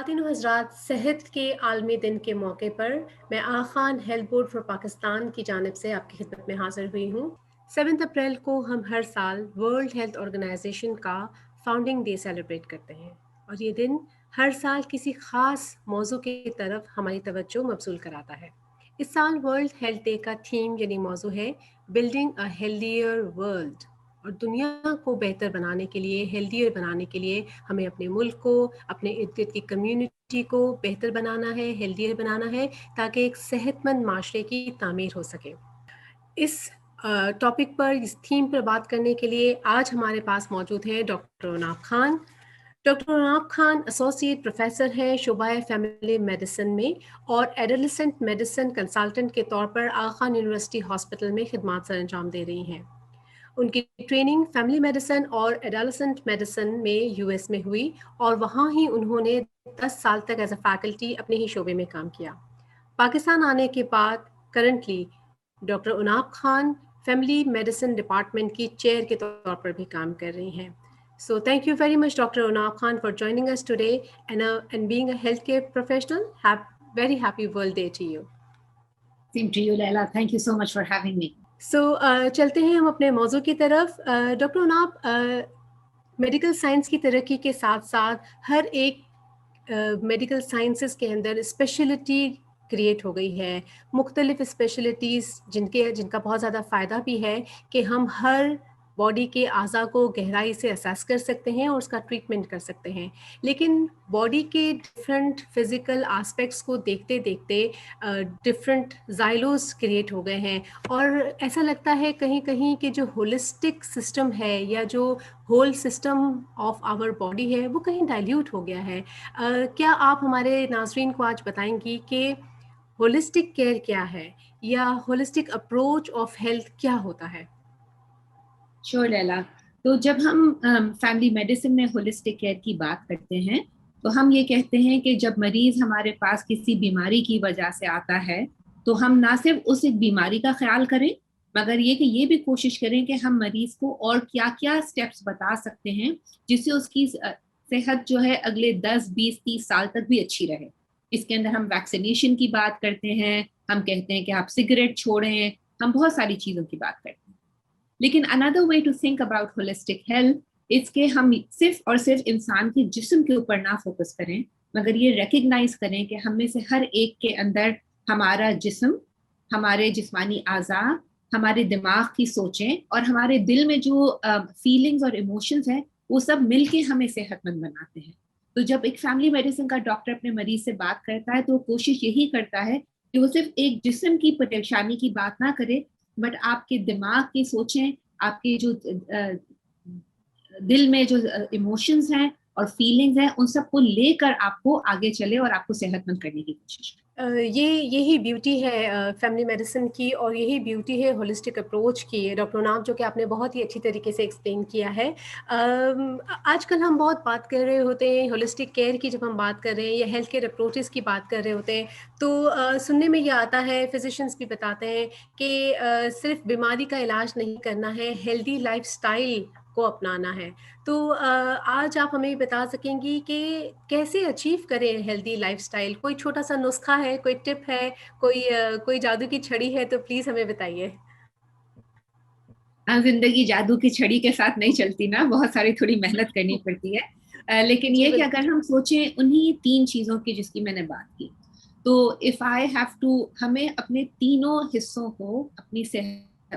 خواتین و حضرات، صحت کے عالمی دن کے موقع پر میں Aga Khan health board for Pakistan کی جانب سے آپ کی خدمت میں حاضر ہوئی ہوں۔ 7 اپریل کو ہم ہر سال ورلڈ ہیلتھ آرگنائزیشن کا فاؤنڈنگ ڈے سیلیبریٹ کرتے ہیں، اور یہ دن ہر سال کسی خاص موضوع کی طرف ہماری توجہ مبذول کراتا ہے۔ اس سال ورلڈ ہیلتھ ڈے کا تھیم یعنی موضوع ہے بلڈنگ اے ہیلدیئر ورلڈ، اور دنیا کو بہتر بنانے کے لیے، ہیلدیئر بنانے کے لیے ہمیں اپنے ملک کو، اپنے ارد گرد کی کمیونٹی کو بہتر بنانا ہے، ہیلدیئر بنانا ہے، تاکہ ایک صحت مند معاشرے کی تعمیر ہو سکے۔ اس ٹاپک پر، اس تھیم پر بات کرنے کے لیے آج ہمارے پاس موجود ہیں doctor Anab Khan. Doctor Anab Khan associate professor ہیں شعبہ فیملی میڈیسن میں، اور ایڈولسنٹ میڈیسن کنسلٹنٹ کے طور پر آغا خان یونیورسٹی ہاسپٹل میں خدمات سر انجام دے رہی ہیں۔ ان کی ٹریننگ فیملی میڈیسن اور ایڈالسنٹ میڈیسن میں یو ایس میں ہوئی، اور وہاں ہی انہوں نے 10 سال تک ایز اے فیکلٹی اپنے ہی شعبے میں کام کیا۔ پاکستان آنے کے بعد currently doctor Anab Khan family medicine department کی چیئر کے طور پر بھی کام کر رہی ہیں۔ So thank you very much, Dr. عناب Khan, for joining us today and being a healthcare professional. Very happy World Day to you. Same to you, Laila. Thank you so much for having me. So چلتے ہیں ہم اپنے موضوع کی طرف۔ Doctor عناب، medical science کی ترقی کے ساتھ ساتھ ہر ایک میڈیکل سائنسز کے اندر اسپیشلٹی کریٹ ہو گئی ہے، مختلف اسپیشلٹیز جن کا بہت زیادہ فائدہ بھی ہے کہ ہم ہر باڈی کے اعضاء کو گہرائی سے اسیس کر سکتے ہیں اور اس کا ٹریٹمنٹ کر سکتے ہیں، لیکن باڈی کے ڈفرینٹ فزیکل آسپیکٹس کو دیکھتے دیکھتے ڈفرینٹ زائلوز کریٹ ہو گئے ہیں، اور ایسا لگتا ہے کہیں کہیں کہ جو ہولسٹک سسٹم ہے یا جو whole system of our body ہے وہ کہیں ڈائلیوٹ ہو گیا ہے۔ کیا آپ ہمارے ناظرین کو آج بتائیں گی کہ ہولسٹک کیئر کیا ہے، یا ہولسٹک اپروچ آف ہیلتھ کیا ہوتا ہے؟ شور لیلا، تو جب ہم فیملی میڈیسن میں ہولسٹک کیئر کی بات کرتے ہیں تو ہم یہ کہتے ہیں کہ جب مریض ہمارے پاس کسی بیماری کی وجہ سے آتا ہے تو ہم نہ صرف اس ایک بیماری کا خیال کریں، مگر یہ بھی کوشش کریں کہ ہم مریض کو اور کیا کیا سٹیپس بتا سکتے ہیں جس سے اس کی صحت جو ہے اگلے 10 20 30 سال تک بھی اچھی رہے۔ اس کے اندر ہم ویکسینیشن کی بات کرتے ہیں، ہم کہتے ہیں کہ آپ سگریٹ چھوڑیں، ہم بہت ساری چیزوں کی بات کرتے ہیں۔ لیکن another way to think about holistic health is کہ ہم صرف اور صرف انسان کے جسم کے اوپر نہ فوکس کریں، مگر یہ ریکگنائز کریں کہ ہم میں سے ہر ایک کے اندر ہمارا جسم، ہمارے جسمانی اعضاء، ہمارے دماغ کی سوچیں اور ہمارے دل میں جو فیلنگز اور ایموشنز ہیں وہ سب مل کے ہمیں صحت مند بناتے ہیں۔ تو جب ایک فیملی میڈیسن کا ڈاکٹر اپنے مریض سے بات کرتا ہے تو وہ کوشش یہی کرتا ہے کہ وہ صرف ایک جسم کی پریشانی کی بات نہ کرے، بٹ آپ کے دماغ کی سوچیں، آپ کے جو دل میں جو ایموشنز ہیں اور فیلنگز ہیں ان سب کو لے کر آپ کو آگے چلے اور آپ کو صحت مند کرنے کی کوشش کریں۔ یہی بیوٹی ہے فیملی میڈیسن کی، اور یہی بیوٹی ہے ہولسٹک اپروچ کی، ڈاکٹر عناب، جو کہ آپ نے بہت ہی اچھی طریقے سے ایکسپلین کیا ہے۔ آج کل ہم بہت بات کر رہے ہوتے ہیں ہولسٹک کیئر کی، جب ہم بات کر رہے ہیں یا ہیلتھ کیئر اپروچز کی بات کر رہے ہوتے ہیں تو سننے میں یہ آتا ہے، فزیشینس بھی بتاتے ہیں کہ صرف بیماری کا علاج نہیں کرنا ہے، ہیلدی لائف سٹائل کو اپنانا ہے۔ تو آج آپ ہمیں بتا سکیں گی کہ کیسے اچیو کریں ہیلدی لائف سٹائل؟ کوئی چھوٹا سا نسخہ ہے، کوئی ٹپ ہے، کوئی جادو کی چھڑی ہے تو پلیز ہمیں بتائیے۔ زندگی جادو کی چھڑی کے ساتھ نہیں چلتی نا، بہت ساری تھوڑی محنت کرنی پڑتی ہے، لیکن یہ کہ اگر ہم سوچیں انہی 3 چیزوں کی جس کی میں نے بات کی، تو if I have to، ہمیں اپنے تینوں حصوں کو اپنی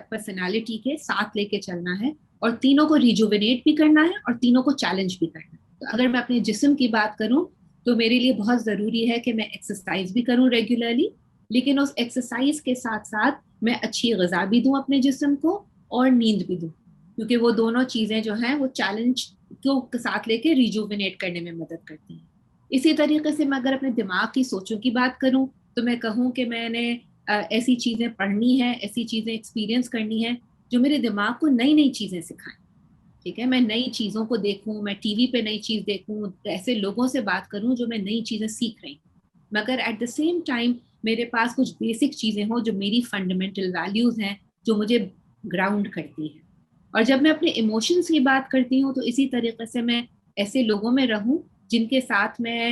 پرسنالٹی کے ساتھ لے کے چلنا ہے، اور تینوں کو ریجوونیٹ بھی کرنا ہے اور تینوں کو چیلنج بھی کرنا ہے۔ تو اگر میں اپنے جسم کی بات کروں تو میرے لیے بہت ضروری ہے کہ میں ایکسرسائز بھی کروں ریگولرلی، لیکن اس ایکسرسائز کے ساتھ ساتھ میں اچھی غذا بھی دوں اپنے جسم کو اور نیند بھی دوں، کیونکہ وہ دونوں چیزیں جو ہیں وہ چیلنج کو ساتھ لے کے ریجوونیٹ کرنے میں مدد کرتی ہیں۔ اسی طریقے سے میں اگر اپنے دماغ کی سوچوں کی بات کروں تو میں کہوں کہ میں نے ایسی چیزیں پڑھنی ہیں، ایسی چیزیں ایکسپیرینس کرنی ہیں جو میرے دماغ کو نئی نئی چیزیں سکھائیں، ٹھیک ہے، میں نئی چیزوں کو دیکھوں، میں ٹی وی پہ نئی چیز دیکھوں، ایسے لوگوں سے بات کروں جو میں نئی چیزیں سیکھ رہی ہوں، مگر ایٹ دا سیم ٹائم میرے پاس کچھ بیسک چیزیں ہوں جو میری فنڈامنٹل ویلیوز ہیں، جو مجھے گراؤنڈ کرتی ہیں۔ اور جب میں اپنے ایموشنس کی بات کرتی ہوں تو اسی طریقے سے میں ایسے لوگوں میں رہوں جن کے ساتھ میں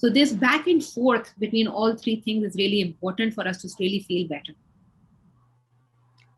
So this back and forth between all three things is really important for us to really feel better.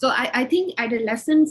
So I think adolescents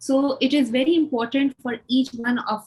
So it is very important for each one of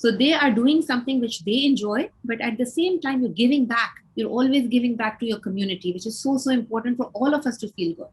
so they are doing something which they enjoy, but at the same time you're giving back, you're always giving back to your community, which is so important for all of us to feel good.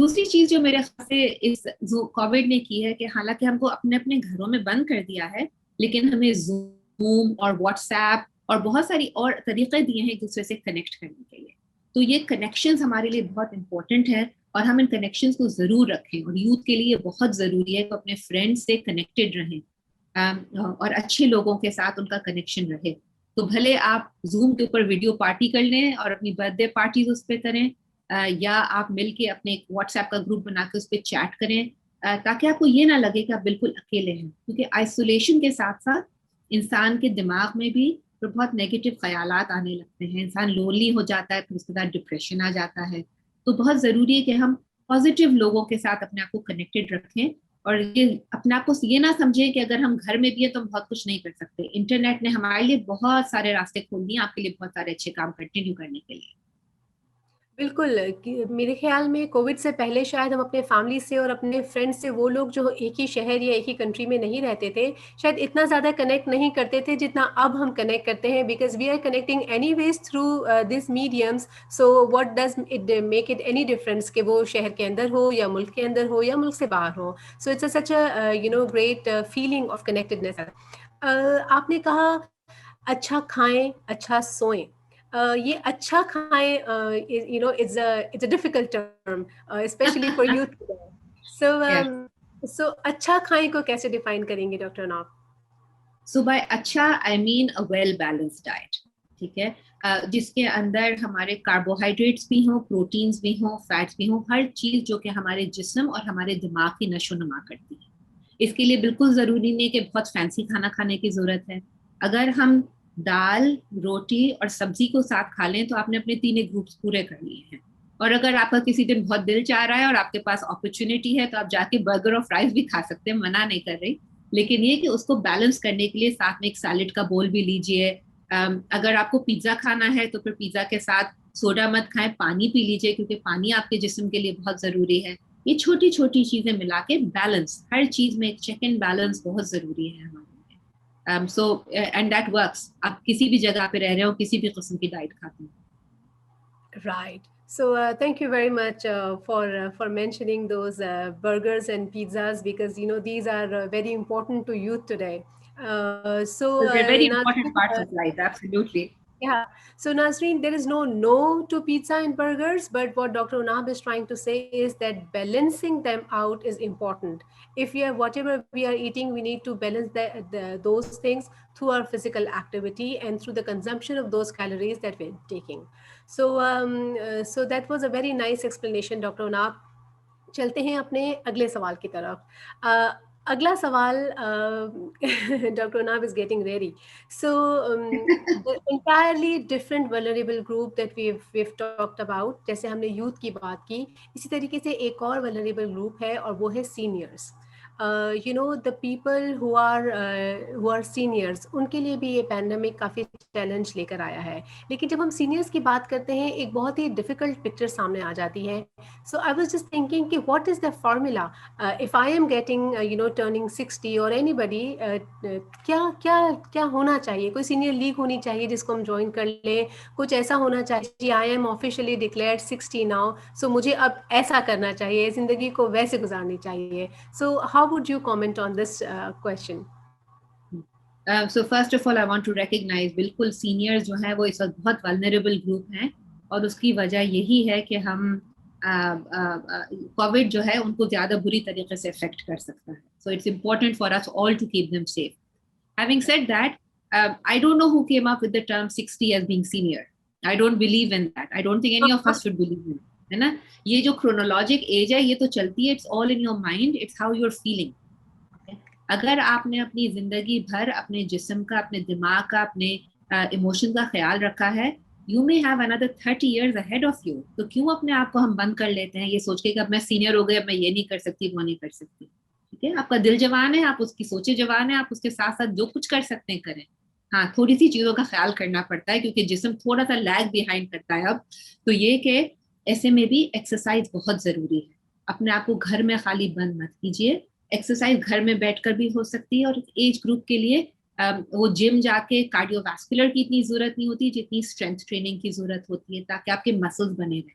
دوسری چیز جو میرے خیال سے اس Covid نے کی ہے کہ حالانکہ ہم کو اپنے اپنے گھروں میں بند کر دیا ہے، لیکن ہمیں زوم اور واٹس ایپ اور بہت ساری اور طریقے دیے ہیں ایک دوسرے سے کنیکٹ کرنے کے لیے. تو یہ کنیکشنز ہمارے لیے بہت امپورٹنٹ ہے اور ہم ان کنیکشنز کو ضرور رکھیں. اور یوتھ کے لیے بہت ضروری ہے کہ اپنے فرینڈس سے کنیکٹڈ رہیں اور اچھے لوگوں کے ساتھ ان کا کنیکشن رہے. تو بھلے آپ زوم کے اوپر ویڈیو پارٹی کر لیں اور اپنی برتھ ڈے پارٹیز اس پہ کریں، یا آپ مل کے اپنے واٹس ایپ کا گروپ بنا کے اس پہ چیٹ کریں، تاکہ آپ کو یہ نہ لگے کہ آپ بالکل اکیلے ہیں. کیونکہ آئسولیشن کے ساتھ ساتھ انسان کے دماغ میں بھی بہت نیگیٹو خیالات آنے لگتے ہیں، انسان لونلی ہو جاتا ہے، پھر اس کے بعد ڈپریشن آ جاتا ہے. تو بہت ضروری ہے کہ ہم پازیٹیو لوگوں کے ساتھ اپنے آپ کو کنیکٹڈ رکھیں اور یہ اپنے آپ کو یہ نہ سمجھیں کہ اگر ہم گھر میں بھی ہیں تو ہم بہت کچھ نہیں کر سکتے. انٹرنیٹ نے ہمارے لیے بہت سارے راستے کھول دیے آپ کے لیے بہت سارے اچھے کام کنٹینیو کرنے کے لیے. بالکل میرے خیال میں کووڈ سے پہلے شاید ہم اپنے فیملی سے اور اپنے فرینڈ سے، وہ لوگ جو ایک ہی شہر یا ایک ہی کنٹری میں نہیں رہتے تھے، شاید اتنا زیادہ کنیکٹ نہیں کرتے تھے جتنا اب ہم کنیکٹ کرتے ہیں، because we are connecting anyways through this mediums. So what does it make it any difference کہ وہ شہر کے اندر ہو یا ملک کے اندر ہو یا ملک سے باہر ہو. So it's such a great feeling of connectedness. آپ نے کہا اچھا کھائیں اچھا سوئیں. یہ اچھا کھائیں it's a difficult term, especially for youth today. So Yes. so اچھا کھائیں کو کیسے ڈیفائن کریں گے ڈاکٹر عناب؟ So by اچھا I mean a well balanced diet. ٹھیک ہے، جس کے اندر ہمارے کاربوہائیڈریٹس بھی ہوں، پروٹینز بھی ہوں، فیٹس بھی ہوں، ہر چیز جو کہ ہمارے جسم اور ہمارے دماغ کی نشو و نما کرتی ہے. اس کے لیے بالکل ضروری نہیں کہ بہت فینسی کھانا کھانے کی ضرورت ہے. اگر ہم دال، روٹی اور سبزی کو ساتھ کھا لیں تو آپ نے اپنے تینوں گروپس پورے کر لیے ہیں. اور اگر آپ کا کسی دن بہت دل چاہ رہا ہے اور آپ کے پاس اپرچونیٹی ہے تو آپ جا کے برگر اور فرائز بھی کھا سکتے ہیں، منع نہیں کر رہی، لیکن یہ کہ اس کو بیلنس کرنے کے لیے ساتھ میں ایک سیلڈ کا بول بھی لیجیے. اگر آپ کو پیزا کھانا ہے تو پھر پیزا کے ساتھ سوڈا مت کھائیں، پانی پی لیجیے کیونکہ پانی آپ کے جسم کے لیے بہت ضروری ہے. یہ چھوٹی چھوٹی چیزیں ملا کے بیلنس، ہر چیز میں ایک چیک اینڈ بیلنس بہت ضروری ہے ہمارے لیے. So and that works. آپ کسی بھی جگہ پہ رہ رہے ہو، کسی بھی قسم کی ڈائٹ کھاتے ہیں. Right. So thank you very much for mentioning those burgers and pizzas, because these are very important to youth today. So They're very important Nazreen, parts of life, absolutely. yeah. So Nazreen, there is no to pizza and burgers, but what Dr. Unab is trying to say is that balancing them out is important. If whatever we are eating, we need to balance those things through our physical activity and through the consumption of those calories that we're taking. So so that was a very nice explanation, Dr. Unab. چلتے ہیں اپنے اگلے سوال کی طرف. اگلا سوال doctor ناب is getting ready. So the entirely different vulnerable group that we've talked about, جیسے ہم نے یوتھ کی بات کی، اسی طریقے سے ایک اور vulnerable group ہے اور وہ ہے seniors. the people who are seniors, ان کے لیے بھی یہ پینڈیمک کافی چیلنج لے کر آیا ہے. لیکن جب ہم سینئرس کی بات کرتے ہیں ایک بہت ہی ڈیفیکلٹ پکچر سامنے آ جاتی ہے. So I was just thinking کہ what is the formula if I am getting turning 60 or anybody, کیا ہونا چاہیے؟ کوئی سینئر لیگ ہونی چاہیے جس کو ہم جوائن کر لیں، کچھ ایسا ہونا چاہیے جی I am officially declared 60 now, so مجھے اب ایسا کرنا چاہیے، زندگی کو ویسے گزارنی چاہیے. So how would you comment on this question? So first of all I want to recognize بالکل سینئر جو ہیں وہ اس وقت بہت vulnerable group ہیں، اور اس کی وجہ یہی ہے کہ ہم کووڈ جو ہے ان کو زیادہ بری طریقے سے افیکٹ کر سکتا ہے. So it's important for us all to keep them safe. Having said that, I don't know who came up with the term 60 as being senior. I don't believe in that. I don't think any of us should believe in it. ہے نا؟ یہ جو chronologic age ہے یہ تو چلتی ہے. It's all in your mind. It's how you're feeling. اگر آپ نے اپنی زندگی بھر اپنے جسم کا، اپنے دماغ کا، اپنے ایموشن کا خیال رکھا ہے، you may have another 30 years ahead of you. تو کیوں اپنے آپ کو ہم بند کر لیتے ہیں یہ سوچ کے کہ اب میں سینئر ہو گئی، اب میں یہ نہیں کر سکتی، وہ نہیں کر سکتی. ٹھیک ہے، آپ کا دل جوان ہے، آپ اس کی سوچیں جوان ہے، آپ اس کے ساتھ ساتھ جو کچھ کر سکتے ہیں کریں. ہاں، تھوڑی سی چیزوں کا خیال کرنا پڑتا ہے کیونکہ جسم تھوڑا سا لیگ بیہائنڈ کرتا ہے اب. تو یہ کہ ایسے میں بھی ایکسرسائز بہت ضروری ہے. اپنے آپ کو گھر میں خالی بند مت کیجیے. ایکسرسائز گھر میں بیٹھ کر بھی ہو سکتی ہے، اور ایج گروپ کے لیے وہ جم جا کے کارڈیو واسکولر کی اتنی ضرورت نہیں ہوتی جتنی اسٹرینتھ ٹریننگ کی ضرورت ہوتی ہے، تاکہ آپ کے مسلز بنے رہیں.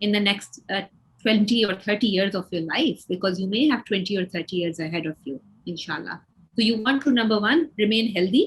in the next 20 or 30 years of your life, because you may have 20 or 30 years ahead of you, inshallah. So you want to, number one, remain healthy.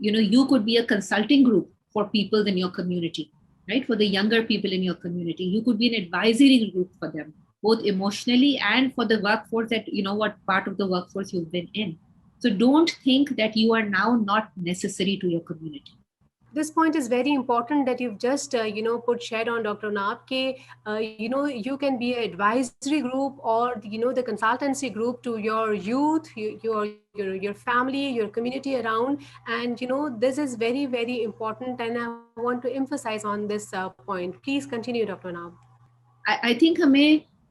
You could be a consulting group for people in your community, right? For the younger people in your community, you could be an advisory group for them, both emotionally and for the workforce that, what part of the workforce you've been in. So don't think that you are now not necessary to your community. This point is very important that you've just put shed on, Dr. Naab, ke you can be an advisory group or the consultancy group to your youth, your family, your community around. And this is very, very important, and I want to emphasize on this point. Please continue, Dr. Naab. I think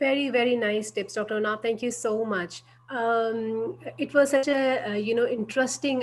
Very, very nice tips, Dr. Naab. Thank you so much. It was such a interesting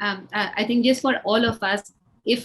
I think just for all of us, if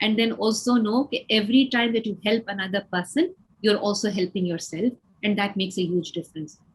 And then also know that every time that you help another person, you're also helping yourself, and that makes a huge difference.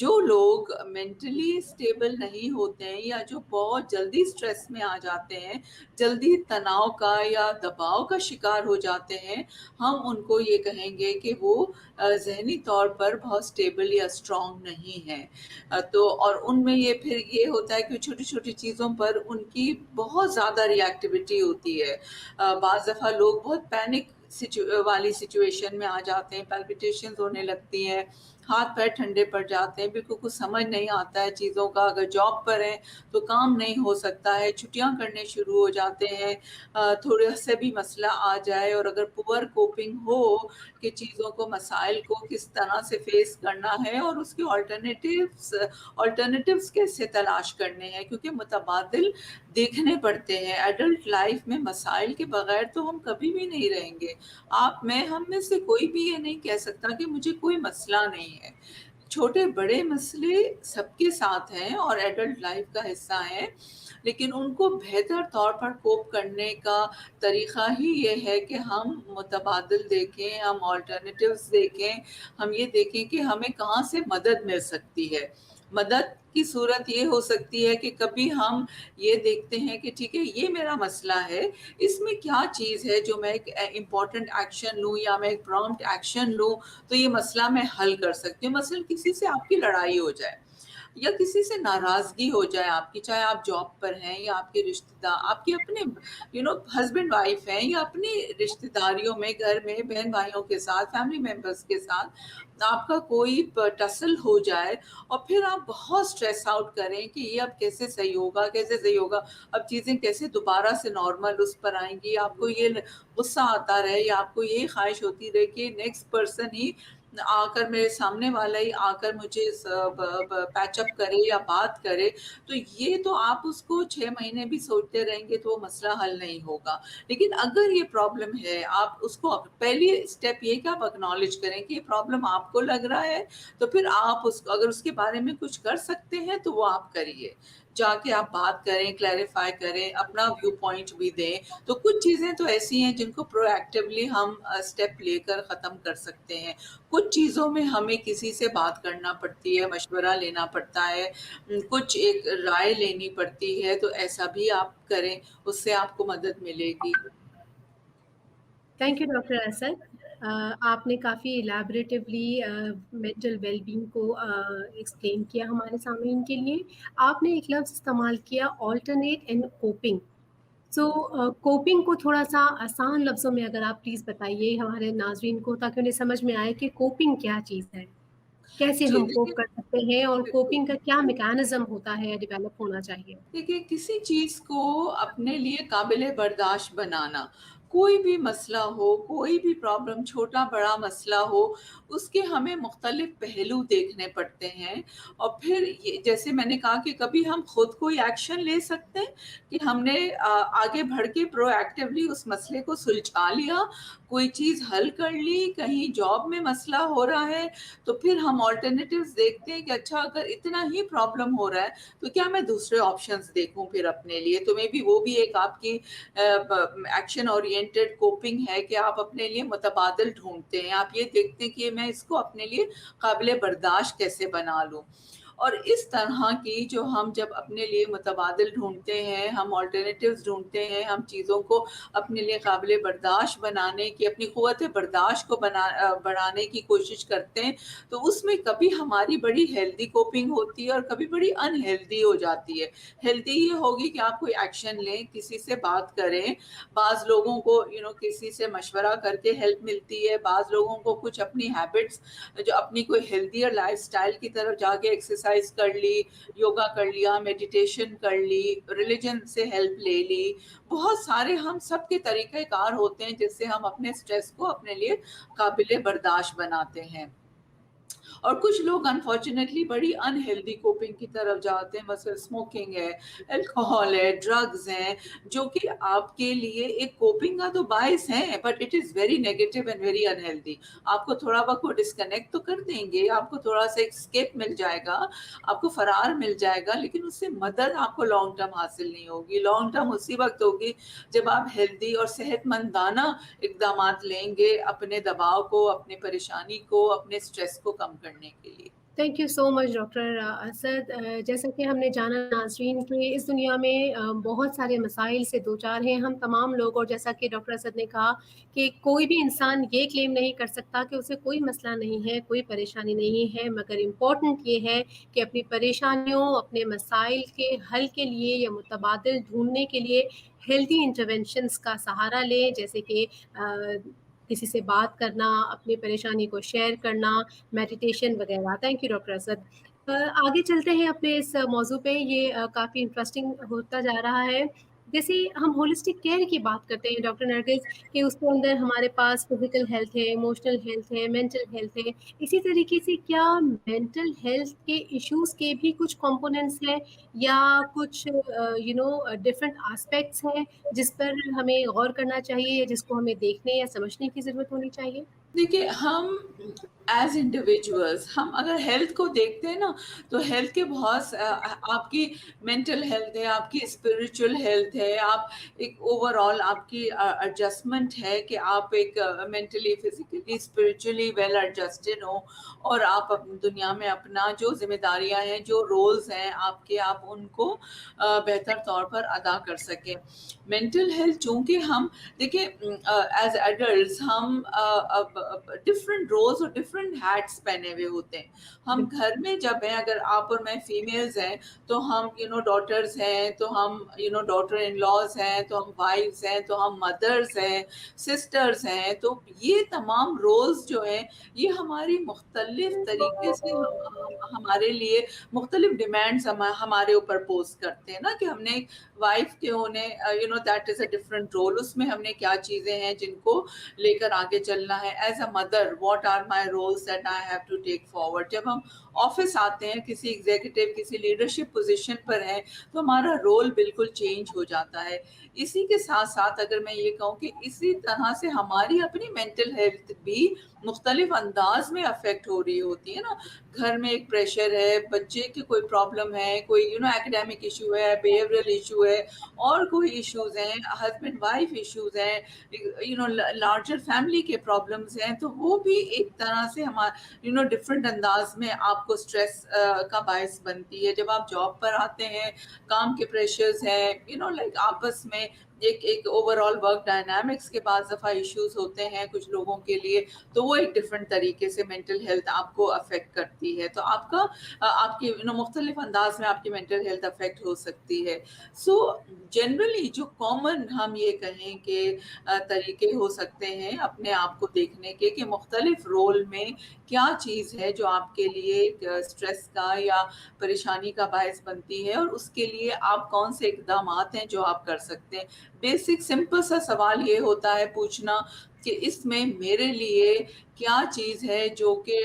جو لوگ mentally stable نہیں ہوتے ہیں یا جو بہت جلدی stress میں آ جاتے ہیں، جلدی تناؤ کا یا دباؤ کا شکار ہو جاتے ہیں، ہم ان کو یہ کہیں گے کہ وہ ذہنی طور پر بہت اسٹیبل یا اسٹرانگ نہیں ہیں. تو اور ان میں یہ پھر یہ ہوتا ہے کہ چھوٹی چھوٹی چیزوں پر ان کی بہت زیادہ ری ایکٹیویٹی ہوتی ہے. بعض دفعہ لوگ بہت پینک والی سچویشن میں آ جاتے ہیں، پیلپیٹیشنز ہونے لگتی ہیں، ہاتھ پیر ٹھنڈے پڑ جاتے ہیں، بالکل کچھ سمجھ نہیں آتا ہے چیزوں کا. اگر جاب پر ہیں تو کام نہیں ہو سکتا ہے، چھٹیاں کرنے شروع ہو جاتے ہیں، تھوڑے سے بھی مسئلہ آ جائے اور اگر پور کوپنگ ہو کہ چیزوں کو، مسائل کو کس طرح سے فیس کرنا ہے اور اس کی آلٹرنیٹیوز کیسے تلاش کرنے ہیں، کیونکہ متبادل دیکھنے پڑتے ہیں. ایڈلٹ لائف میں مسائل کے بغیر تو ہم کبھی بھی نہیں رہیں گے. ہم میں سے کوئی بھی یہ نہیں کہہ سکتا کہ مجھے کوئی مسئلہ نہیں ہے. چھوٹے بڑے مسئلے سب کے ساتھ ہیں اور ایڈلٹ لائف کا حصہ ہیں، لیکن ان کو بہتر طور پر کوپ کرنے کا طریقہ ہی یہ ہے کہ ہم متبادل دیکھیں، ہم آلٹرنیٹیوز دیکھیں، ہم یہ دیکھیں کہ ہمیں کہاں سے مدد مل سکتی ہے. مدد کی صورت یہ ہو سکتی ہے کہ کبھی ہم یہ دیکھتے ہیں کہ ٹھیک ہے یہ میرا مسئلہ ہے، اس میں کیا چیز ہے جو میں ایک امپورٹنٹ ایکشن لوں یا میں ایک پرومپٹ ایکشن لوں تو یہ مسئلہ میں حل کر سکتی ہوں. مثلا کسی سے آپ کی لڑائی ہو جائے یا کسی سے ناراضگی ہو جائے آپ کی، چاہے آپ جاب پر ہیں یا آپ کے رشتہ دار، آپ کے اپنے ہسبینڈ وائف ہیں یا اپنی رشتہ داریوں میں، گھر میں بہن بھائیوں کے ساتھ، فیملی ممبرس کے ساتھ آپ کا کوئی ٹسل ہو جائے اور پھر آپ بہت اسٹریس آؤٹ کریں کہ یہ اب کیسے صحیح ہوگا، کیسے صحیح ہوگا، اب چیزیں کیسے دوبارہ سے نارمل اس پر آئیں گی. آپ کو یہ غصہ آتا رہے یا آپ کو یہ خواہش ہوتی رہے کہ نیکسٹ پرسن ہی آ کر، میرے سامنے والا ہی آ کر مجھے پیچ اپ کرے یا بات کرے، تو یہ تو آپ اس کو 6 مہینے بھی سوچتے رہیں گے تو وہ مسئلہ حل نہیں ہوگا. لیکن اگر یہ پرابلم ہے، آپ اس کو پہلی اسٹیپ یہ کہ آپ اکنالج کریں کہ یہ پرابلم آپ کو لگ رہا ہے، تو پھر آپ اگر اس کے بارے میں کچھ کر سکتے ہیں تو وہ آپ کریے. جا کے آپ بات کریں، کلیریفائی کریں، اپنا ویو پوائنٹ بھی دیں. تو کچھ چیزیں تو ایسی ہیں جن کو پرو ایکٹیولی ہم اسٹیپ لے کر ختم کر سکتے ہیں. کچھ چیزوں میں ہمیں کسی سے بات کرنا پڑتی ہے، مشورہ لینا پڑتا ہے، کچھ ایک رائے لینی پڑتی ہے، تو ایسا بھی آپ کریں، اس سے آپ کو مدد ملے گی. Thank you doctor Asad. آپ نے کافی الیبریٹیولی مینٹل ویل بینگ کو ایکسپلین کیا ہمارے سامعین کے لیے. آپ نے ایک لفظ استعمال کیا، alternate and coping. So coping کو تھوڑا سا آسان لفظوں میں اگر آپ پلیز بتائیے ہمارے ناظرین کو، تاکہ انہیں سمجھ میں آئے کہ کوپنگ کیا چیز ہے، کیسے جی ہم کوپ دیکھیے، کر سکتے ہیں اور بالکل. کوپنگ کا کیا میکانزم ہوتا ہے، ڈیولپ ہونا چاہیے. دیکھیے، کسی چیز کو اپنے لیے قابل برداشت بنانا، کوئی بھی مسئلہ ہو، کوئی بھی پرابلم، چھوٹا بڑا مسئلہ ہو، اس کے ہمیں مختلف پہلو دیکھنے پڑتے ہیں. اور پھر جیسے میں نے کہا کہ کبھی ہم خود کوئی ایکشن لے سکتے ہیں کہ ہم نے آگے بڑھ کے پرو ایکٹیولی اس مسئلے کو سلجھا لیا، کوئی چیز حل کر لی. کہیں جاب میں مسئلہ ہو رہا ہے تو پھر ہم آلٹرنیٹیوز دیکھتے ہیں کہ اچھا اگر اتنا ہی پرابلم ہو رہا ہے تو کیا میں دوسرے آپشنز دیکھوں پھر اپنے لیے. تو میں بھی وہ بھی ایک آپ کی ایکشن اورینٹیڈ کوپنگ ہے کہ آپ اپنے لیے متبادل ڈھونڈتے ہیں. آپ یہ دیکھتے ہیں کہ میں اس کو اپنے لیے قابل برداشت کیسے بنا لوں. اور اس طرح کی جو ہم جب اپنے لیے متبادل ڈھونڈتے ہیں، ہم آلٹرنیٹیوز ڈھونڈتے ہیں، ہم چیزوں کو اپنے لیے قابل برداشت بنانے کی، اپنی قوت برداشت کو بڑھانے کی کوشش کرتے ہیں، تو اس میں کبھی ہماری بڑی ہیلدی کوپنگ ہوتی ہے اور کبھی بڑی ان ہیلدی ہو جاتی ہے. ہیلدی یہ ہوگی کہ آپ کوئی ایکشن لیں، کسی سے بات کریں. بعض لوگوں کو کسی سے مشورہ کر کے ہیلپ ملتی ہے، بعض لوگوں کو کچھ اپنی ہیبٹس، جو اپنی کوئی ہیلدیئر لائف سٹائل کی طرف جا کے ایکسرسائز کر لی، یوگا کر لیا، میڈیٹیشن کر لی، ریلیجن سے ہیلپ لے لی. بہت سارے ہم سب کے طریقہ کار ہوتے ہیں جس سے ہم اپنے سٹریس کو اپنے لیے قابل برداشت بناتے ہیں. اور کچھ لوگ انفارچونیٹلی بڑی انہیلدی کوپنگ کی طرف جاتے ہیں، مثلا اسموکنگ ہے، الکوہول ہے، ڈرگز ہیں، جو کہ آپ کے لیے ایک کوپنگ کا تو باعث ہیں، but it is very negative and very unhealthy. آپ کو تھوڑا وقت کو ڈسکنیکٹ تو کر دیں گے، آپ کو تھوڑا سا اسکیپ مل جائے گا، آپ کو فرار مل جائے گا، لیکن اس سے مدد آپ کو لانگ ٹرم حاصل نہیں ہوگی. لانگ ٹرم اسی وقت ہوگی جب آپ ہیلدی اور صحت مندانہ اقدامات لیں گے اپنے دباؤ کو، اپنے پریشانی کو، اپنے اسٹریس کو کم کرنے کے لیے. Thank you so much doctor Asad. جیسا کہ ہم نے جانا ناظرین کہ اس دنیا میں بہت سارے مسائل سے دوچار ہیں ہم تمام لوگ, اور جیسا کہ ڈاکٹر اسد نے کہا کہ کوئی بھی انسان یہ کلیم نہیں کر سکتا کہ اسے کوئی مسئلہ نہیں ہے, کوئی پریشانی نہیں ہے, مگر امپورٹنٹ یہ ہے کہ اپنی پریشانیوں, اپنے مسائل کے حل کے لیے یا متبادل ڈھونڈنے کے لیے ہیلتھی انٹرونشنس کا سہارا لیں, جیسے کہ کسی سے بات کرنا, اپنی پریشانی کو شیئر کرنا, میڈیٹیشن وغیرہ. Thank you doctor Asad. آگے چلتے ہیں اپنے اس موضوع پہ, یہ کافی انٹرسٹنگ ہوتا جا رہا ہے. جیسے ہم ہولسٹک کیئر کی بات کرتے ہیں ڈاکٹر نرگس, کہ اس کے اندر ہمارے پاس فزیکل ہیلتھ ہے, ایموشنل ہیلتھ ہے, مینٹل ہیلتھ ہے. اسی طریقے سے کیا مینٹل ہیلتھ کے ایشوز کے بھی کچھ کمپوننٹس ہیں یا کچھ ڈفرینٹ آسپیکٹس ہیں جس پر ہمیں غور کرنا چاہیے یا جس کو ہمیں دیکھنے یا سمجھنے کی ضرورت ہونی چاہیے؟ دیکھیے, ہم ایز انڈیویجولس ہم اگر ہیلتھ کو دیکھتے ہیں نا, تو ہیلتھ کے بہت آپ کی مینٹل ہیلتھ ہے, آپ کی اسپرچل ہیلتھ ہے, آپ ایک اوور آل آپ کی ایڈجسٹمنٹ ہے کہ آپ ایک mentally, physically, spiritually well adjusted ہوں, اور آپ دنیا میں اپنا جو ذمہ داریاں ہیں, جو رولز ہیں آپ کے, آپ ان کو بہتر طور پر ادا کر سکیں. مینٹل ہیلتھ چونکہ ہم دیکھیں ایز ایڈلٹس ہم ڈفرینٹ رولز اور ڈفرینٹ ہیٹس پہنے ہوئے ہوتے ہیں. ہم گھر میں جب ہیں, اگر آپ اور میں فیمیلز ہیں تو ہم ڈاٹرز ہیں, تو ہم ڈاٹر ان لاز ہیں, تو ہم وائفز ہیں, تو ہم مدرز ہیں, سسٹرز ہیں. تو یہ تمام رولز جو ہیں یہ ہماری مختلف طریقے سے ہمارے لیے مختلف ڈیمانڈز ہمارے اوپر پوز کرتے ہیں نا, کہ ہم نے وائف کے ہونے that is a different role, اس میں ہم نے کیا چیزیں ہیں جن کو لے کر آگے چلنا ہے. As a mother what are my roles that I have to take forward. جب ہم آفس آتے ہیں, کسی ایگزیکٹو, کسی لیڈرشپ پوزیشن پر ہیں, تو ہمارا رول بالکل چینج ہو جاتا ہے. اسی کے ساتھ ساتھ اگر میں یہ کہوں کہ اسی طرح سے ہماری اپنی مینٹل ہیلتھ بھی مختلف انداز میں افیکٹ ہو رہی ہوتی ہے نا. گھر میں ایک پریشر ہے, بچے کی کوئی پرابلم ہے, کوئی ایکیڈیمک ایشو ہے, بیہیویئرل ایشو ہے, اور کوئی ایشوز ہیں, ہسبینڈ وائف ایشوز ہیں, لارجر فیملی کے پرابلمس ہیں, تو وہ بھی ایک طرح سے ہمارے ڈفرینٹ انداز میں آپ کو اسٹریس کا باعث بنتی ہے. جب آپ جاب پر آتے ہیں, کام کے پریشرز ہیں, لائک آپس میں ایک اوور آل ورک ڈائنامکس کے بعض دفعہ ایشوز ہوتے ہیں کچھ لوگوں کے لیے, تو وہ ایک ڈفرینٹ طریقے سے مینٹل ہیلتھ آپ کو افیکٹ کرتی ہے. تو آپ کی مختلف انداز میں آپ کی مینٹل ہیلتھ افیکٹ ہو سکتی ہے. سو جنرلی جو کامن ہم یہ کہیں کہ طریقے ہو سکتے ہیں اپنے آپ کو دیکھنے کے, کہ مختلف رول میں کیا چیز ہے جو آپ کے لیے اسٹریس کا یا پریشانی کا باعث بنتی ہے, اور اس کے لیے آپ کون سے اقدامات ہیں جو آپ کر سکتے ہیں. بیسک سمپل سا سوال یہ ہوتا ہے پوچھنا کہ اس میں میرے لیے کیا چیز ہے جو کہ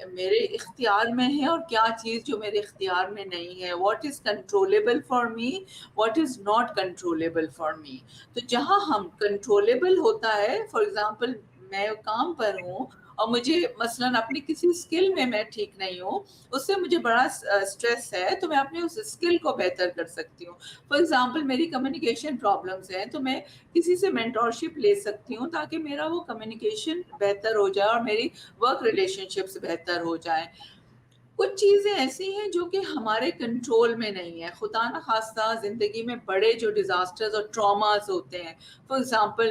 میرے اختیار میں ہے, اور کیا چیز جو میرے اختیار میں نہیں ہے. What is controllable for me, what is not controllable for me. تو جہاں ہم کنٹرولیبل ہوتا ہے, فار ایگزامپل میں کام پر ہوں اور مجھے مثلاً اپنی کسی اسکل میں ٹھیک نہیں ہوں, اس سے مجھے بڑا اسٹریس ہے, تو میں اپنے اس اسکل کو بہتر کر سکتی ہوں. فار ایگزامپل میری کمیونیکیشن پرابلمس ہیں, تو میں کسی سے مینٹورشپ لے سکتی ہوں تاکہ میرا وہ کمیونیکیشن بہتر ہو جائے اور میری ورک ریلیشن شپس بہتر ہو جائیں. کچھ چیزیں ایسی ہیں جو کہ ہمارے کنٹرول میں نہیں ہے. خدا نخواستہ زندگی میں بڑے جو ڈیزاسٹرز اور ٹراماز ہوتے ہیں, for example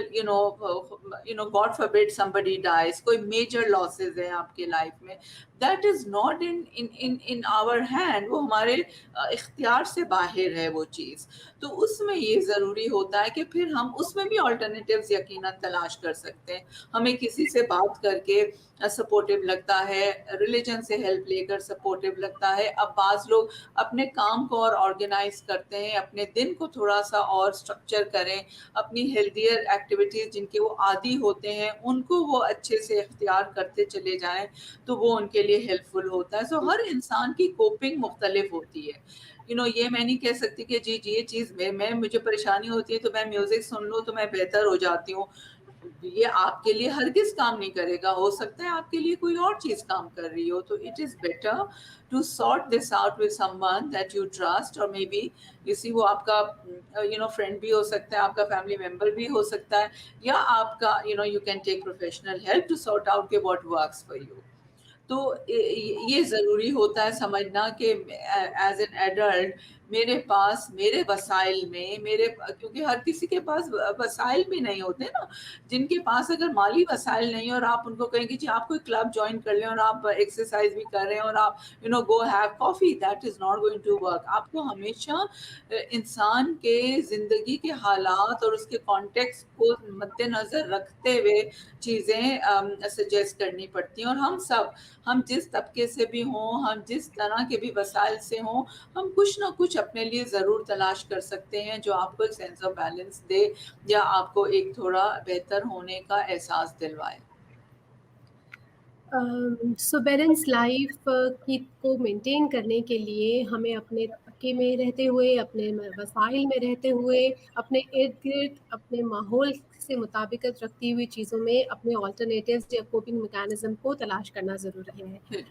God forbid somebody dies, کوئی میجر لاسز ہیں آپ کے لائف میں, that is not in our hand, وہ ہمارے اختیار سے باہر ہے وہ چیز. تو اس میں یہ ضروری ہوتا ہے کہ پھر ہم اس میں بھی آلٹرنیٹیوز یقیناً تلاش کر سکتے ہیں. ہمیں کسی سے بات کر کے سپورٹیو لگتا ہے, ریلیجن سے ہیلپ لے کر سپورٹیو لگتا ہے. اب بعض لوگ اپنے کام کو اور آرگنائز کرتے ہیں, اپنے دن کو تھوڑا سا اور اسٹرکچر کریں, اپنی ہیلدیئر ایکٹیویٹیز جن کے وہ عادی ہوتے ہیں ان کو وہ اچھے سے اختیار کرتے چلے جائیں, تو وہ ان کے لیے ہیلپ فل ہوتا ہے. سو ہر انسان کی کوپنگ مختلف ہوتی ہے. یہ میں نہیں کہہ سکتی کہ جی یہ چیز مجھے پریشانی ہوتی ہے تو میں میوزک سن لوں تو میں بہتر ہو جاتی ہوں. یہ آپ کے لیے ہرگز کام نہیں کرے گا. ہو سکتا ہے آپ کے لیے کوئی اور چیز کام کر رہی ہو, تو it is better to sort this out with someone that you trust, اور مے بی وہ آپ کا فرینڈ بھی ہو سکتا ہے, آپ کا فیملی ممبر بھی ہو سکتا ہے, یا آپ کا you can take professional help to sort out کہ واٹ ورکس فار یو. تو یہ ضروری ہوتا ہے سمجھنا کہ ایز این ایڈلٹ میرے پاس میرے وسائل میں کیونکہ ہر کسی کے پاس وسائل بھی نہیں ہوتے نا. جن کے پاس اگر مالی وسائل نہیں اور آپ ان کو کہیں کہ جی آپ کوئی کلب جوائن کر لیں اور آپ ایکسرسائز بھی کر رہے ہیں اور آپ go have coffee, that is not going to work. آپ کو ہمیشہ انسان کے زندگی کے حالات اور اس کے کانٹیکسٹ کو مد نظر رکھتے ہوئے چیزیں سجیسٹ کرنی پڑتی ہیں. اور ہم جس طبقے سے بھی ہوں, ہم جس طرح کے بھی وسائل سے ہوں, ہم کچھ نہ کچھ اپنے لیے ضرور تلاش کر سکتے ہیں جو آپ کو ایک سینس آف بیلنس دے یا آپ کو ایک تھوڑا بہتر ہونے کا احساس دلوائے. سو بیلنس لائف کو مینٹین کرنے کے لیے ہمیں اپنے طبقے میں رہتے ہوئے, اپنے وسائل میں رہتے ہوئے, اپنے ارد گرد اپنے ماحول سے مطابقت رکھتی ہوئی چیزوں میں اپنے آلٹرنیٹیوز یا کوپنگ میکانزم کو تلاش کرنا ضروری ہے.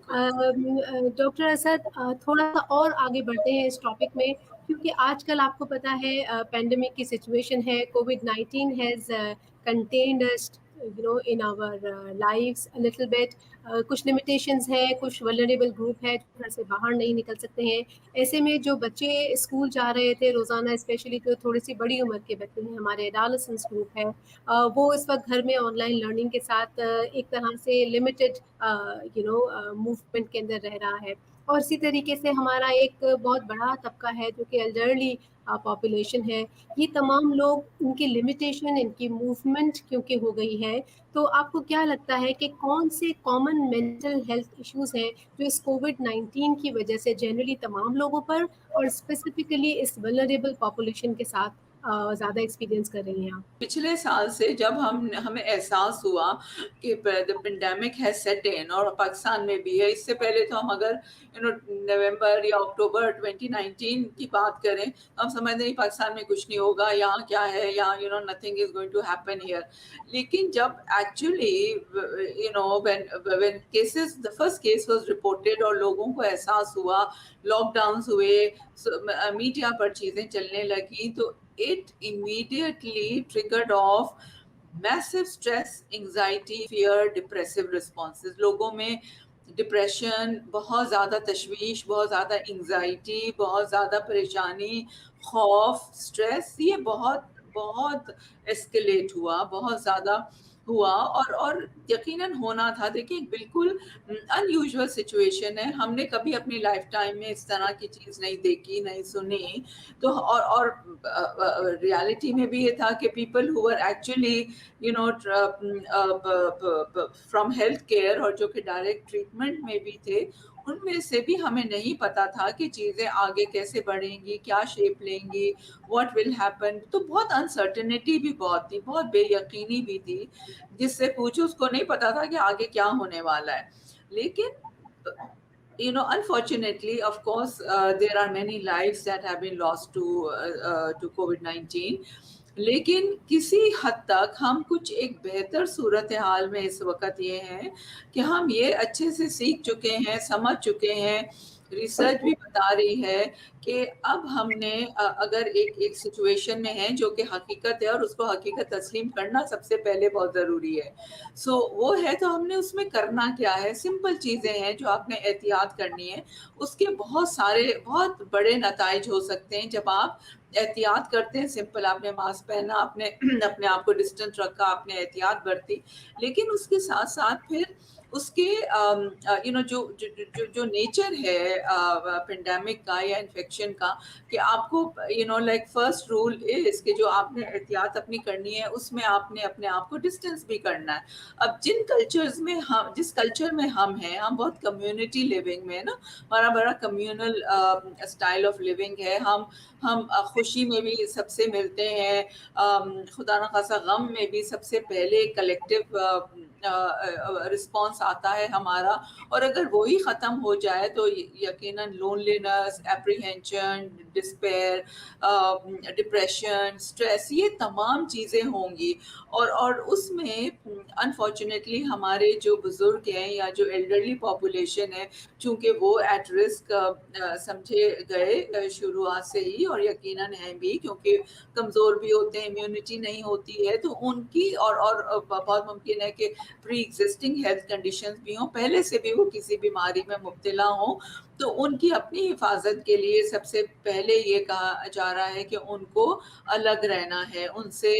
ڈاکٹر اسد, تھوڑا سا اور آگے بڑھتے ہیں اس ٹاپک میں, کیونکہ آج کل آپ کو پتہ ہے پینڈیمک کی سچویشن ہے. COVID-19 has contained in our lives a little bit. کچھ لمیٹیشنز ہیں, کچھ ولنریبل گروپ ہے جو گھر سے باہر نہیں نکل سکتے ہیں. ایسے میں جو بچے اسکول جا رہے تھے روزانہ, اسپیشلی جو تھوڑی سی بڑی عمر کے بچے ہیں, ہمارے ایڈالسنس گروپ ہے, وہ اس وقت گھر میں آن لائن لرننگ کے ساتھ ایک طرح سے لمیٹڈ موومنٹ کے اندر رہ رہا ہے. اور اسی طریقے سے ہمارا ایک بہت بڑا طبقہ ہے جو کہ ایلڈرلی پاپولیشن ہے. یہ تمام لوگ, ان کی لمیٹیشن, ان کی موومنٹ کیونکہ ہو گئی ہے, تو آپ کو کیا لگتا ہے کہ کون سے کامن مینٹل ہیلتھ ایشوز ہیں جو اس COVID-19 کی وجہ سے جنرلی تمام لوگوں پر اور اسپیسیفکلی اس ولنریبل پاپولیشن کے ساتھ زیادہ ایکسپیرینس کر رہی ہیں آپ؟ پچھلے سال سے جب ہمیں احساس ہوا کہ پینڈیمک ہے سیٹ ان, اور پاکستان میں بھی ہے, اس سے پہلے تو ہم اگر نومبر یا اکتوبر 2019 کی بات کریں ہم سمجھتے ہیں پاکستان میں کچھ نہیں ہوگا, یہاں کیا ہے, یہاں nothing is going to happen here. لیکن جب actually when cases, the first case was reported اور لوگوں کو احساس ہوا, لاک ڈاؤنس ہوئے, میڈیا پر چیزیں چلنے لگیں, تو it immediately triggered off massive stress, anxiety, fear, depressive responses. لوگوں میں ڈپریشن, بہت زیادہ تشویش, بہت زیادہ انگزائٹی, بہت زیادہ پریشانی, خوف, اسٹریس, یہ بہت ایسکلیٹ ہوا, بہت زیادہ ہوا. اور یقیناً ہونا تھا. دیکھیں بالکل ان یوزول سچویشن ہے, ہم نے کبھی اپنی لائف ٹائم میں اس طرح کی چیز نہیں دیکھی, نہیں سنی. تو اور ریالٹی میں بھی یہ تھا کہ people who are actually from health care اور جو کہ ڈائریکٹ ٹریٹمنٹ میں بھی تھے, ان میں سے بھی ہمیں نہیں پتا تھا کہ چیزیں آگے کیسے بڑھیں گی, کیا شیپ لیں گی, واٹ ول ہیپن. تو بہت انسرٹنٹی بھی بہت تھی, بہت بے یقینی بھی تھی. جس سے پوچھو اس کو نہیں پتا تھا کہ آگے کیا ہونے والا ہے. لیکن unfortunately, of course, there are many lives that have been lost to COVID-19. لیکن کسی حد تک ہم کچھ ایک بہتر صورتحال میں اس وقت یہ ہیں کہ ہم یہ اچھے سے سیکھ چکے ہیں, سمجھ چکے ہیں. ریسرچ بھی بتا رہی ہے کہ اب ہم نے اگر ایک سچویشن میں ہیں جو کہ حقیقت ہے, اور اس کو حقیقت تسلیم کرنا سب سے پہلے بہت ضروری ہے. وہ ہے, تو ہم نے اس میں کرنا کیا ہے, سمپل چیزیں ہیں جو آپ نے احتیاط کرنی ہے. اس کے بہت بڑے نتائج ہو سکتے ہیں جب آپ احتیاط کرتے ہیں. سمپل, آپ نے ماسک پہنا, آپ نے اپنے آپ کو ڈسٹینس رکھا, آپ نے احتیاط برتی. لیکن اس کے ساتھ ساتھ پھر اس کے جو نیچر ہے پینڈیمک کا یا انفیکشن کا, کہ آپ کو لائک فرسٹ رول اس کے جو آپ نے احتیاط اپنی کرنی ہے, اس میں آپ نے اپنے آپ کو ڈسٹینس بھی کرنا ہے. اب جس کلچر میں ہم ہیں, ہم بہت کمیونٹی لیونگ میں ہے نا, ہمارا بڑا کمیونل اسٹائل آف لیونگ ہے. ہم خوشی میں بھی سب سے ملتے ہیں, خدا نخواستہ غم میں بھی سب سے پہلے کلیکٹیو رسپانس آتا ہے ہمارا. اور اگر وہی ختم ہو جائے تو یقیناً loneliness, apprehension, despair, depression, stress, یہ تمام چیزیں ہوں گی. اور اس میں انفارچونیٹلی ہمارے جو بزرگ ہیں یا جو ایلڈرلی پاپولیشن ہے, چونکہ وہ ایٹ رسک سمجھے گئے شروعات سے ہی, اور یقیناً ویمن ہیں بھی کیونکہ کمزور بھی ہوتے ہیں, امیونٹی نہیں ہوتی ہے, تو ان کی اور بہت ممکن ہے کہ پری ایگزسٹنگ ہیلتھ کنڈیشنز بھی ہوں, پہلے سے بھی وہ کسی بیماری میں مبتلا ہوں, تو ان کی اپنی حفاظت کے لیے سب سے پہلے یہ کہا جا رہا ہے کہ ان کو الگ رہنا ہے, ان سے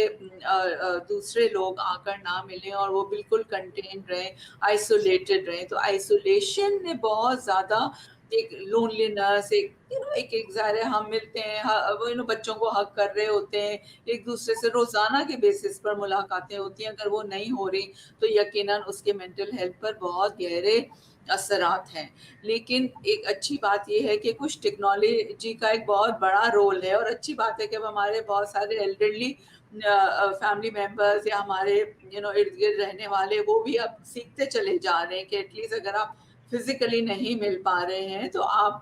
دوسرے لوگ آ کر نہ ملیں اور وہ بالکل کنٹینڈ رہیں, آئسولیٹڈ رہیں. تو آئسولیشن نے بہت زیادہ ایک لونلینس, ایک ظاہر ہم ملتے ہیں, وہ بچوں کو حق کر رہے ہوتے ہیں, ایک دوسرے سے روزانہ کے بیسس پر ملاقاتیں ہوتی ہیں, اگر وہ نہیں ہو رہی تو یقیناً اس کے مینٹل ہیلتھ پر بہت گہرے اثرات ہیں. لیکن ایک اچھی بات یہ ہے کہ کچھ ٹیکنالوجی کا ایک بہت بڑا رول ہے, اور اچھی بات ہے کہ اب ہمارے بہت سارے ایلڈرلی فیملی ممبرز یا ہمارے ارد گرد رہنے والے وہ بھی اب سیکھتے چلے جا رہے ہیں کہ ایٹ لیسٹ اگر آپ فزیکلی نہیں مل پا رہے ہیں تو آپ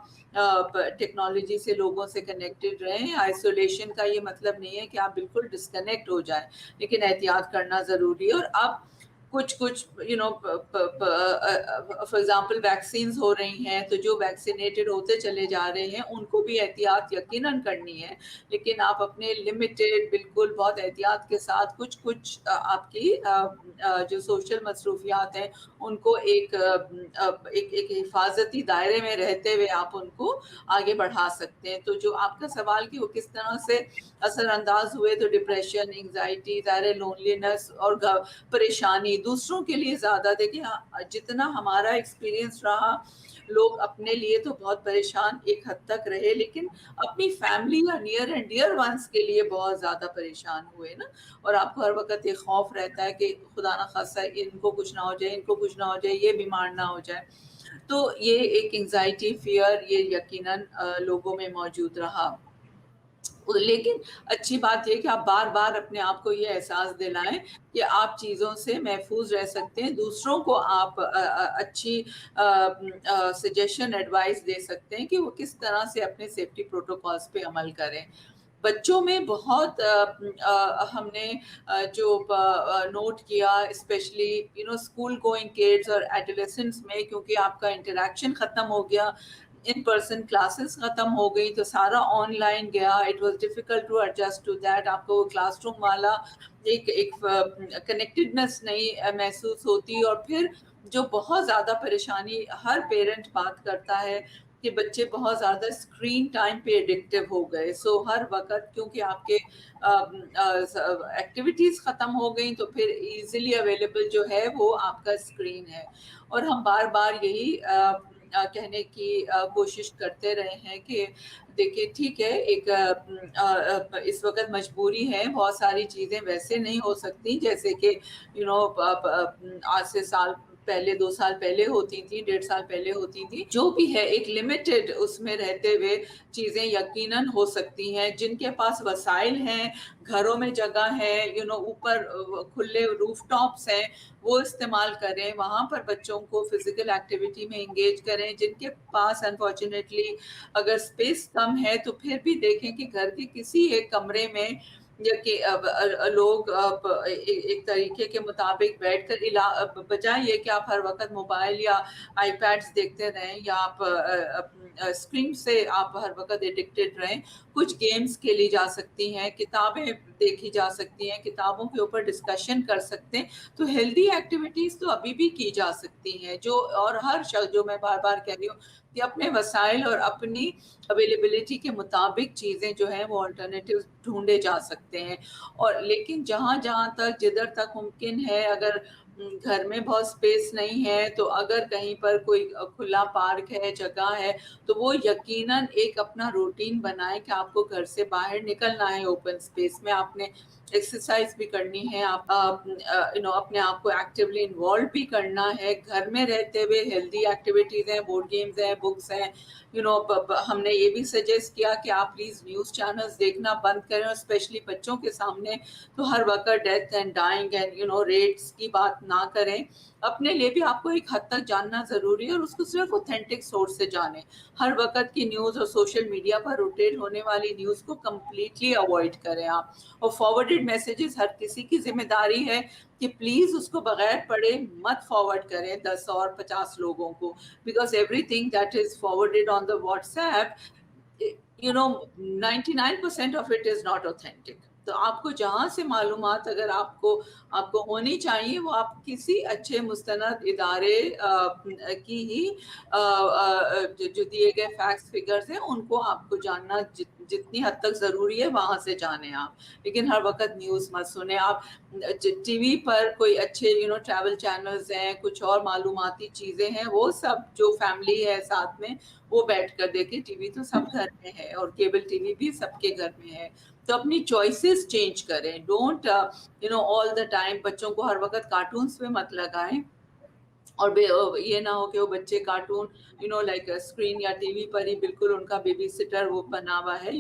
ٹیکنالوجی سے لوگوں سے کنیکٹڈ رہیں. آئسولیشن کا یہ مطلب نہیں ہے کہ آپ بالکل ڈسکنیکٹ ہو جائیں, لیکن احتیاط کرنا ضروری ہے. اور اب کچھ فار ایگزامپل ویکسینز ہو رہی ہیں, تو جو ویکسینیٹڈ ہوتے چلے جا رہے ہیں ان کو بھی احتیاط یقیناً کرنی ہے, لیکن آپ اپنے لمیٹڈ بالکل بہت احتیاط کے ساتھ کچھ آپ کی جو سوشل مصروفیات ہیں ان کو ایک حفاظتی دائرے میں رہتے ہوئے آپ ان کو آگے بڑھا سکتے ہیں. تو جو آپ کا سوال کہ وہ کس طرح سے اثر انداز ہوئے, تو ڈپریشن, انگزائٹی, ظاہر لونلینس اور پریشانی دوسروں کے لیے زیادہ. دیکھیں جتنا ہمارا ایکسپیرینس رہا, لوگ اپنے لیے تو بہت پریشان ایک حد تک رہے, لیکن اپنی فیملی یا نیئر اینڈ ڈیئر ونس کے لیے بہت زیادہ پریشان ہوئے نا. اور آپ کو ہر وقت ایک خوف رہتا ہے کہ خدا نہ خاصہ ان کو کچھ نہ ہو جائے, ان کو کچھ نہ ہو جائے, یہ بیمار نہ ہو جائے. تو یہ ایک انگزائٹی, فیئر, یہ یقیناً لوگوں میں موجود رہا. لیکن اچھی بات یہ کہ آپ بار بار اپنے آپ کو یہ احساس دلائیں کہ آپ چیزوں سے محفوظ رہ سکتے ہیں, دوسروں کو آپ اچھی سجیشن ایڈوائس دے سکتے ہیں کہ وہ کس طرح سے اپنے سیفٹی پروٹوکالز پہ عمل کریں. بچوں میں بہت ہم نے جو نوٹ کیا, اسپیشلی اسکول گوئنگ کڈز اور ایڈولیسنٹس میں, کیونکہ آپ کا انٹریکشن ختم ہو گیا, ان پرسن کلاسز ختم ہو گئی, تو سارا آن لائن گیا. It was difficult to adjust to that. آپ کو کلاس روم والا ایک کنیکٹڈنس نہیں محسوس ہوتی. اور پھر جو بہت زیادہ پریشانی ہر پیرنٹ بات کرتا ہے کہ بچے بہت زیادہ اسکرین ٹائم پہ ایڈکٹیو ہو گئے. سو ہر وقت کیونکہ آپ کے ایکٹیویٹیز ختم ہو گئیں, تو پھر ایزیلی اویلیبل جو ہے وہ آپ کا اسکرین ہے. اور ہم بار بار یہی کہنے کی کوشش کرتے رہے ہیں کہ دیکھیے ٹھیک ہے, ایک اس وقت مجبوری ہے, بہت ساری چیزیں ویسے نہیں ہو سکتی جیسے کہ آج سے سال پہلے, 2 سال پہلے ہوتی تھی, 1.5 سال پہلے ہوتی تھی. جو بھی ہے ایک لمیٹڈ اس میں رہتے ہوئے چیزیں یقیناً ہو سکتی ہیں. جن کے پاس وسائل ہیں, گھروں میں جگہ ہے, اوپر کھلے روف ٹاپس ہیں, وہ استعمال کریں, وہاں پر بچوں کو فزیکل ایکٹیویٹی میں انگیج کریں. جن کے پاس انفارچونیٹلی اگر اسپیس کم ہے تو پھر بھی دیکھیں کہ گھر کے کسی ایک کمرے میں یا کہ لوگ ایک طریقے کے مطابق بیٹھ کر, بجائے یہ کہ آپ ہر وقت موبائل یا آئی پیڈس دیکھتے رہیں یا آپ اسکرین سے آپ ہر وقت ایڈکٹیڈ رہیں, کچھ گیمز کھیلی جا سکتی ہیں, کتابیں دیکھی جا سکتی ہیں, کتابوں کے اوپر ڈسکشن کر سکتے ہیں. تو ہیلدی ایکٹیویٹیز تو ابھی بھی کی جا سکتی ہیں. اور ہر شخص, جو میں بار بار کہہ رہی ہوں کہ اپنے وسائل اور اپنی اویلیبلٹی کے مطابق چیزیں جو ہیں وہ آلٹرنیٹیو ڈھونڈے جا سکتے ہیں. اور لیکن جہاں تک جدھر تک ممکن ہے, اگر گھر میں بہت اسپیس نہیں ہے, تو اگر کہیں پر کوئی کھلا پارک ہے, جگہ ہے, تو وہ یقیناً ایک اپنا روٹین بنائے کہ آپ کو گھر سے باہر نکلنا ہے, اوپن اسپیس میں آپ نے ایکسرسائز بھی کرنی ہے, آپ اپنے آپ کو ایکٹیولی انوالو بھی کرنا ہے. گھر میں رہتے ہوئے ہیلدی ایکٹیویٹیز ہیں, بورڈ گیمز ہیں, بکس ہیں. ہم نے یہ بھی سجیسٹ کیا کہ آپ پلیز نیوز چینلز دیکھنا بند کریں, اور اسپیشلی بچوں کے سامنے تو ہر وقت death and dying and rates کی بات نہ کریں. اپنے لیے بھی آپ کو ایک حد تک جاننا ضروری ہے, اور اس کو صرف اوتھینٹک سورس سے جانیں. ہر وقت کی نیوز اور سوشل میڈیا پر روٹیٹ ہونے والی نیوز کو کمپلیٹلی اوائڈ کریں آپ. اور فارورڈڈ میسیجز, ہر کسی کی ذمہ داری ہے کہ پلیز اس کو بغیر پڑھے مت فارورڈ کریں 10 اور 50 لوگوں کو, because everything that is forwarded on the WhatsApp, you know 99% of it is not authentic. تو آپ کو جہاں سے معلومات اگر آپ کو ہونی چاہیے وہ آپ کسی اچھے مستند ادارے کی ہی جو دیے گئے فیکٹس فگرز ہیں ان کو آپ کو جاننا جتنی حد تک ضروری ہے وہاں سے جانیں آپ. لیکن ہر وقت نیوز مت سنیں آپ. ٹی وی پر کوئی اچھے ٹریول چینلز ہیں, کچھ اور معلوماتی چیزیں ہیں, وہ سب جو فیملی ہے ساتھ میں وہ بیٹھ کر دیکھیں. ٹی وی تو سب گھر میں ہے اور کیبل ٹی وی بھی سب کے گھر میں ہے. تو اپنی چوائسیز چینج کریں. ڈونٹ آل دا ٹائم بچوں کو ہر وقت کارٹونس پہ مت لگائیں, اور یہ نہ ہو کہ وہ بچے کارٹون لائک اسکرین یا ٹی وی پر ہی بالکل ان کا بیبی سٹر وہ بنا ہوا ہے.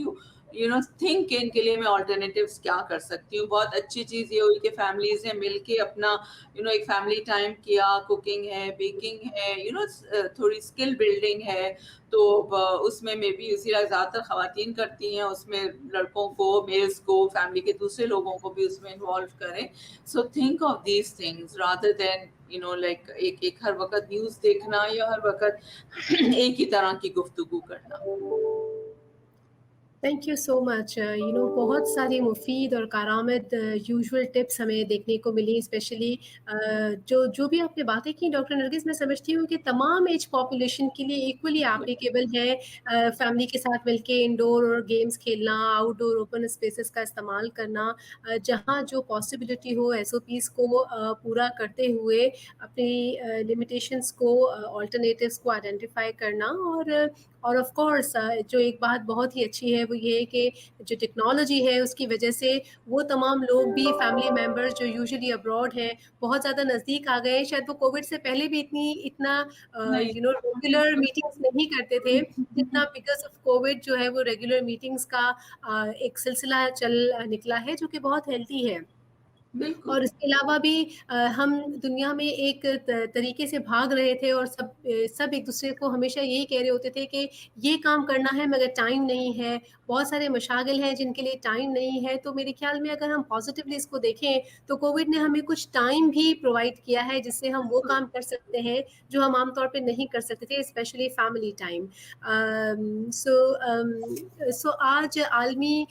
تھنک ان کے لیے میں آلٹرنیٹیوز کیا کر سکتی ہوں. بہت اچھی چیز یہ ہوئی کہ فیملیز نے مل کے اپنا ایک فیملی ٹائم کیا. کوکنگ ہے, بیکنگ ہے, تھوڑی اسکل بلڈنگ ہے. تو اس میں بی اسی زیادہ تر خواتین کرتی ہیں, اس میں لڑکوں کو, میلز کو, فیملی کے دوسرے لوگوں کو بھی اس میں انوالو کریں. So think of these things rather than like ایک ہر وقت نیوز دیکھنا یا ہر وقت ایک ہی طرح کی گفتگو کرنا. تھینک یو سو مچ. بہت ساری مفید اور کارآمد یوزول ٹپس ہمیں دیکھنے کو ملی, اسپیشلی جو بھی آپ نے باتیں کی ڈاکٹر نرگس, میں سمجھتی ہوں کہ تمام ایج پاپولیشن کے لیے ایکولی اپلیکیبل ہے. فیملی کے ساتھ مل کے انڈور اور گیمس کھیلنا, آؤٹ ڈور اوپن اسپیسز کا استعمال کرنا, جہاں جو پاسبلٹی ہو ایس او پیز کو پورا کرتے ہوئے اپنی لمیٹیشنس کو, آلٹرنیٹیوس کو آئیڈینٹیفائی کرنا. اور آف کورس جو ایک بات بہت ہی اچھی ہے وہ یہ ہے کہ جو ٹیکنالوجی ہے اس کی وجہ سے وہ تمام لوگ بھی, فیملی ممبرز جو یوزلی ابراڈ ہیں, بہت زیادہ نزدیک آ گئے ہیں. شاید وہ کووڈ سے پہلے بھی اتنا ریگولر میٹنگس نہیں کرتے تھے جتنا بیکاز آف کووڈ جو ہے وہ ریگولر میٹنگس کا ایک سلسلہ چل نکلا ہے, جو کہ بہت ہیلتھی ہے. بالکل. اور اس کے علاوہ بھی ہم دنیا میں ایک طریقے سے بھاگ رہے تھے اور سب ایک دوسرے کو ہمیشہ یہی کہہ رہے ہوتے تھے کہ یہ کام کرنا ہے مگر ٹائم نہیں ہے, بہت سارے مشاغل ہیں جن کے لیے ٹائم نہیں ہے. تو میرے خیال میں اگر ہم پازیٹیولی اس کو دیکھیں تو کووڈ نے ہمیں کچھ ٹائم بھی پرووائڈ کیا ہے جس سے ہم وہ کام کر سکتے ہیں جو ہم عام طور پہ نہیں کر سکتے تھے, اسپیشلی فیملی ٹائم. سو آج عالمی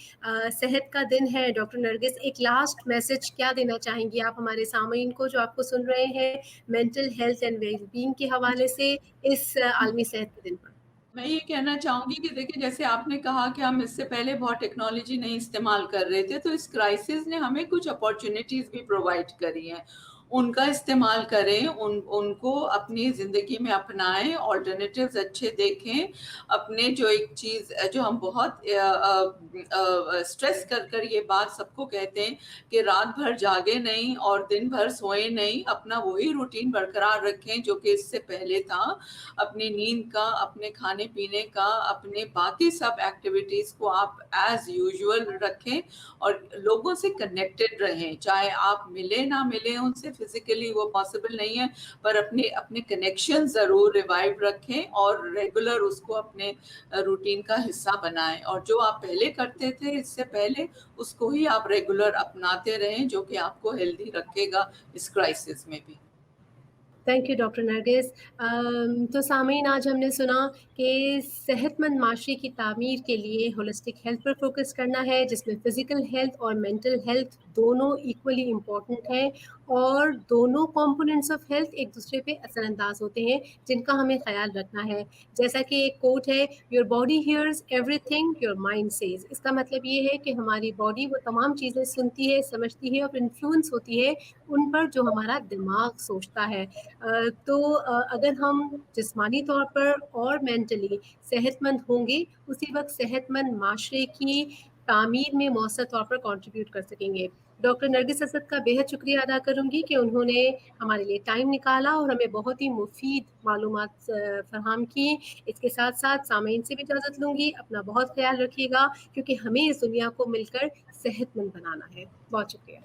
صحت کا دن ہے. ڈاکٹر نرگس, ایک لاسٹ میسج کیا دینا چاہیں گی آپ ہمارے سامعین کو جو آپ کو سن رہے ہیں mental health and well being کے حوالے سے اس عالمی صحت کے دن پر؟ میں یہ کہنا چاہوں گی کہ دیکھیں, جیسے آپ نے کہا کہ ہم اس سے پہلے بہت ٹیکنالوجی نہیں استعمال کر رہے تھے, تو اس کرائسس نے ہمیں کچھ اپارچونیٹیز بھی پرووائڈ کری ہیں. ان کا استعمال کریں, ان کو اپنی زندگی میں اپنائیں, آلٹرنیٹیوز اچھے دیکھیں. اپنے جو ایک چیز جو ہم بہت اسٹریس کر یہ بات سب کو کہتے ہیں کہ رات بھر جاگے نہیں اور دن بھر سوئے نہیں, اپنا وہی روٹین برقرار رکھیں جو کہ اس سے پہلے تھا. اپنی نیند کا, اپنے کھانے پینے کا, اپنے باقی سب ایکٹیویٹیز کو آپ ایز یوزول رکھیں اور لوگوں سے کنیکٹڈ رہیں. چاہے آپ ملے نہ ملے ان سے, فزیکلی وہ پاسبل نہیں ہے, پر اپنے کنیکشن ضرور ریوائو رکھیں اور ریگولر اس کو اپنے روٹین کا حصہ بنائیں. اور جو آپ پہلے کرتے تھے اس سے پہلے, اس کو ہی آپ ریگولر اپناتے رہیں, جو کہ آپ کو ہیلدی رکھے گا اس کرائسس میں بھی. تھینک یو ڈاکٹر نرگس. تو سامعین, آج ہم نے سنا کہ صحت مند معاشرے کی تعمیر کے لیے ہولسٹک ہیلتھ پر فوکس کرنا ہے, جس میں فزیکل ہیلتھ اور مینٹل ہیلتھ دونوں ایکولی امپورٹنٹ ہیں, اور دونوں کمپوننٹس آف ہیلتھ ایک دوسرے پہ اثر انداز ہوتے ہیں جن کا ہمیں خیال رکھنا ہے. جیسا کہ ایک کوٹ ہے, your body hears everything your mind says. اس کا مطلب یہ ہے کہ ہماری باڈی وہ تمام چیزیں سنتی ہے, سمجھتی ہے اور انفلوئنس ہوتی ہے ان پر جو ہمارا دماغ سوچتا ہے. تو اگر ہم جسمانی طور پر اور مینٹلی صحت مند ہوں گے, اسی وقت صحت مند معاشرے کی تعمیر میں مؤثر طور پر کنٹریبیوٹ کر سکیں گے. ڈاکٹر نرگس اسد کا بےحد شکریہ ادا کروں گی کہ انہوں نے ہمارے لیے ٹائم نکالا اور ہمیں بہت ہی مفید معلومات فراہم کی. اس کے ساتھ ساتھ سامعین سے بھی اجازت لوں گی. اپنا بہت خیال رکھیے گا, کیونکہ ہمیں اس دنیا کو مل کر صحت مند بنانا ہے. بہت شکریہ.